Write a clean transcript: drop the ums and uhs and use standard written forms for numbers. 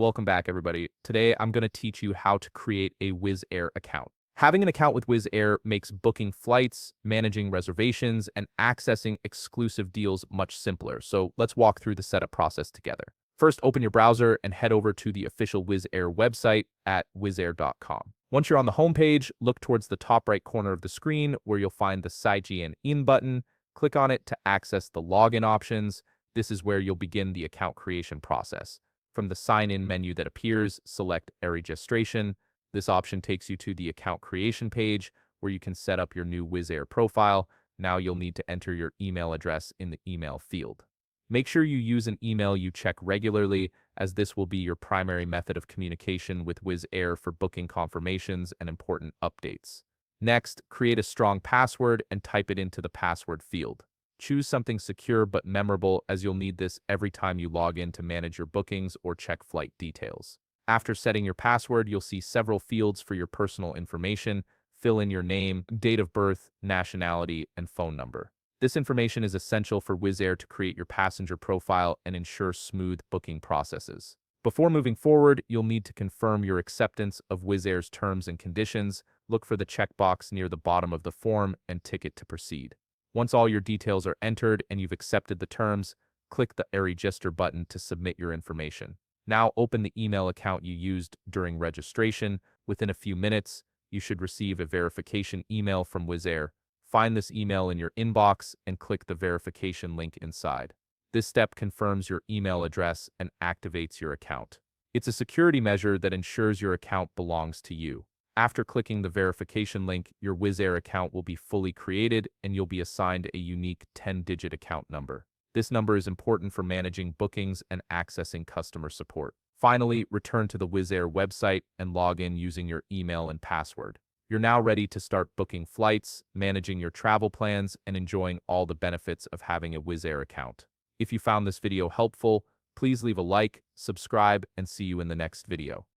Welcome back, everybody. Today, I'm going to teach you how to create a Wizz Air account. Having an account with Wizz Air makes booking flights, managing reservations, and accessing exclusive deals much simpler. So let's walk through the setup process together. First, open your browser and head over to the official Wizz Air website at wizzair.com. Once you're on the homepage, look towards the top right corner of the screen where you'll find the Sign In button. Click on it to access the login options. This is where you'll begin the account creation process. From the sign-in menu that appears, select registration. This option takes you to the account creation page where you can set up your new Wizz Air profile. Now you'll need to enter your email address in the email field. Make sure you use an email you check regularly, as this will be your primary method of communication with Wizz Air for booking confirmations and important updates. Next, create a strong password and type it into the password field. Choose something secure but memorable, as you'll need this every time you log in to manage your bookings or check flight details. After setting your password, you'll see several fields for your personal information. Fill in your name, date of birth, nationality, and phone number. This information is essential for Wizz Air to create your passenger profile and ensure smooth booking processes. Before moving forward, you'll need to confirm your acceptance of Wizz Air's terms and conditions. Look for the checkbox near the bottom of the form and tick it to proceed. Once all your details are entered and you've accepted the terms, click the register button to submit your information. Now open the email account you used during registration. Within a few minutes, you should receive a verification email from Wizz Air. Find this email in your inbox and click the verification link inside. This step confirms your email address and activates your account. It's a security measure that ensures your account belongs to you. After clicking the verification link, your Wizz Air account will be fully created and you'll be assigned a unique 10-digit account number. This number is important for managing bookings and accessing customer support. Finally, return to the Wizz Air website and log in using your email and password. You're now ready to start booking flights, managing your travel plans, and enjoying all the benefits of having a Wizz Air account. If you found this video helpful, please leave a like, subscribe, and see you in the next video.